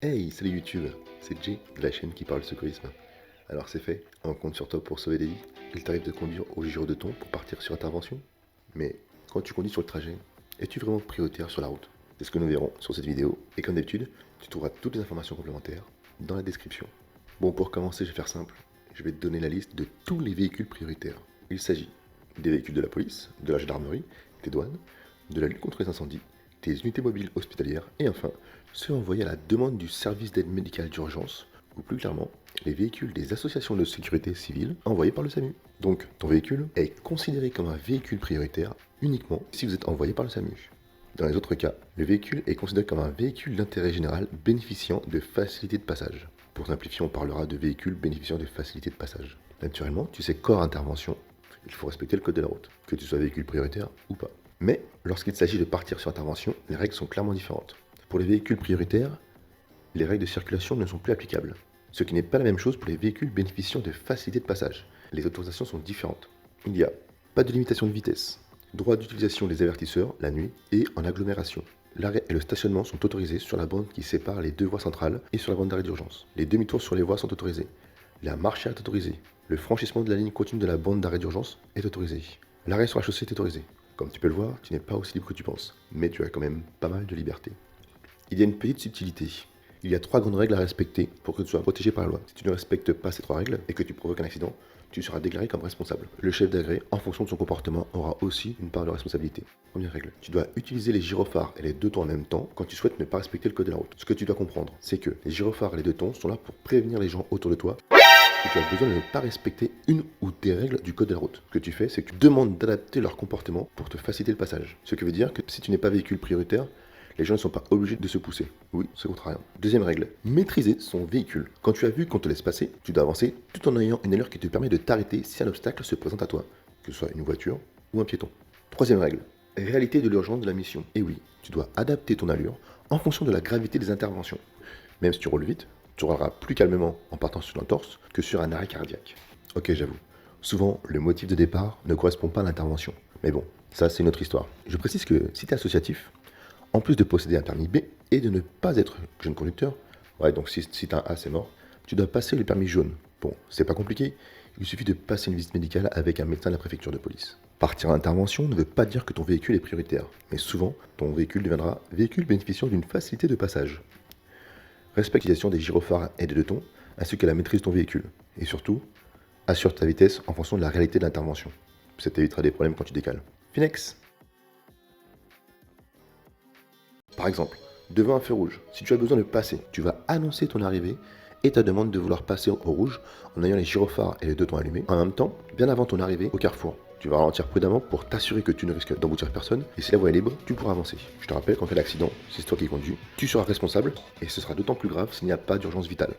Hey, salut YouTube, c'est Jay de la chaîne qui parle secourisme. Alors c'est fait, on compte sur toi pour sauver des vies. Il t'arrive de conduire au gyro de ton pour partir sur intervention. Mais quand tu conduis sur le trajet, es-tu vraiment prioritaire sur la route? C'est ce que nous verrons sur cette vidéo. Et comme d'habitude, tu trouveras toutes les informations complémentaires dans la description. Bon, pour commencer, je vais faire simple. Je vais te donner la liste de tous les véhicules prioritaires. Il s'agit des véhicules de la police, de la gendarmerie, des douanes, de la lutte contre les incendies, des unités mobiles hospitalières et enfin ceux envoyés à la demande du service d'aide médicale d'urgence ou plus clairement les véhicules des associations de sécurité civile envoyés par le SAMU. Donc ton véhicule est considéré comme un véhicule prioritaire uniquement si vous êtes envoyé par le SAMU. Dans les autres cas, le véhicule est considéré comme un véhicule d'intérêt général bénéficiant de facilités de passage. Pour simplifier, on parlera de véhicules bénéficiant de facilités de passage. Naturellement, tu sais qu'hors intervention, il faut respecter le code de la route, que tu sois véhicule prioritaire ou pas. Mais lorsqu'il s'agit de partir sur intervention, les règles sont clairement différentes. Pour les véhicules prioritaires, les règles de circulation ne sont plus applicables, ce qui n'est pas la même chose pour les véhicules bénéficiant de facilités de passage. Les autorisations sont différentes. Il n'y a pas de limitation de vitesse, droit d'utilisation des avertisseurs la nuit et en agglomération. L'arrêt et le stationnement sont autorisés sur la bande qui sépare les deux voies centrales et sur la bande d'arrêt d'urgence. Les demi-tours sur les voies sont autorisés. La marche est autorisée. Le franchissement de la ligne continue de la bande d'arrêt d'urgence est autorisé. L'arrêt sur la chaussée est autorisé. Comme tu peux le voir, tu n'es pas aussi libre que tu penses, mais tu as quand même pas mal de liberté. Il y a une petite subtilité. Il y a 3 grandes règles à respecter pour que tu sois protégé par la loi. Si tu ne respectes pas ces 3 règles et que tu provoques un accident, tu seras déclaré comme responsable. Le chef d'agré, en fonction de son comportement, aura aussi une part de responsabilité. Première règle, tu dois utiliser les gyrophares et les deux tons en même temps quand tu souhaites ne pas respecter le code de la route. Ce que tu dois comprendre, c'est que les gyrophares et les deux tons sont là pour prévenir les gens autour de toi et tu as besoin de ne pas respecter une ou des règles du code de la route. Ce que tu fais, c'est que tu demandes d'adapter leur comportement pour te faciliter le passage. Ce qui veut dire que si tu n'es pas véhicule prioritaire, les gens ne sont pas obligés de se pousser. Oui, c'est contraire. Deuxième règle, maîtriser son véhicule. Quand tu as vu qu'on te laisse passer, tu dois avancer tout en ayant une allure qui te permet de t'arrêter si un obstacle se présente à toi, que ce soit une voiture ou un piéton. Troisième règle, réalité de l'urgence de la mission. Et oui, tu dois adapter ton allure en fonction de la gravité des interventions. Même si tu roules vite, tu rouleras plus calmement en partant sur l'entorse que sur un arrêt cardiaque. Ok, j'avoue. Souvent, le motif de départ ne correspond pas à l'intervention. Mais bon, ça c'est une autre histoire. Je précise que si tu es associatif, en plus de posséder un permis B et de ne pas être jeune conducteur, ouais donc si tu as un A c'est mort, tu dois passer le permis jaune. Bon, c'est pas compliqué, il suffit de passer une visite médicale avec un médecin de la préfecture de police. Partir en intervention ne veut pas dire que ton véhicule est prioritaire, mais souvent, ton véhicule deviendra véhicule bénéficiant d'une facilité de passage. Respecte l'utilisation des gyrophares et des deux tons, ainsi que la maîtrise de ton véhicule. Et surtout, assure ta vitesse en fonction de la réalité de l'intervention. Ça t'évitera des problèmes quand tu décales. Finex. Par exemple, devant un feu rouge, si tu as besoin de passer, tu vas annoncer ton arrivée et ta demande de vouloir passer au rouge en ayant les gyrophares et les deux tons allumés. En même temps, bien avant ton arrivée au carrefour, tu vas ralentir prudemment pour t'assurer que tu ne risques d'emboutir personne et si la voie est libre, tu pourras avancer. Je te rappelle qu'en cas d'accident, si c'est toi qui conduis, tu seras responsable et ce sera d'autant plus grave s'il n'y a pas d'urgence vitale.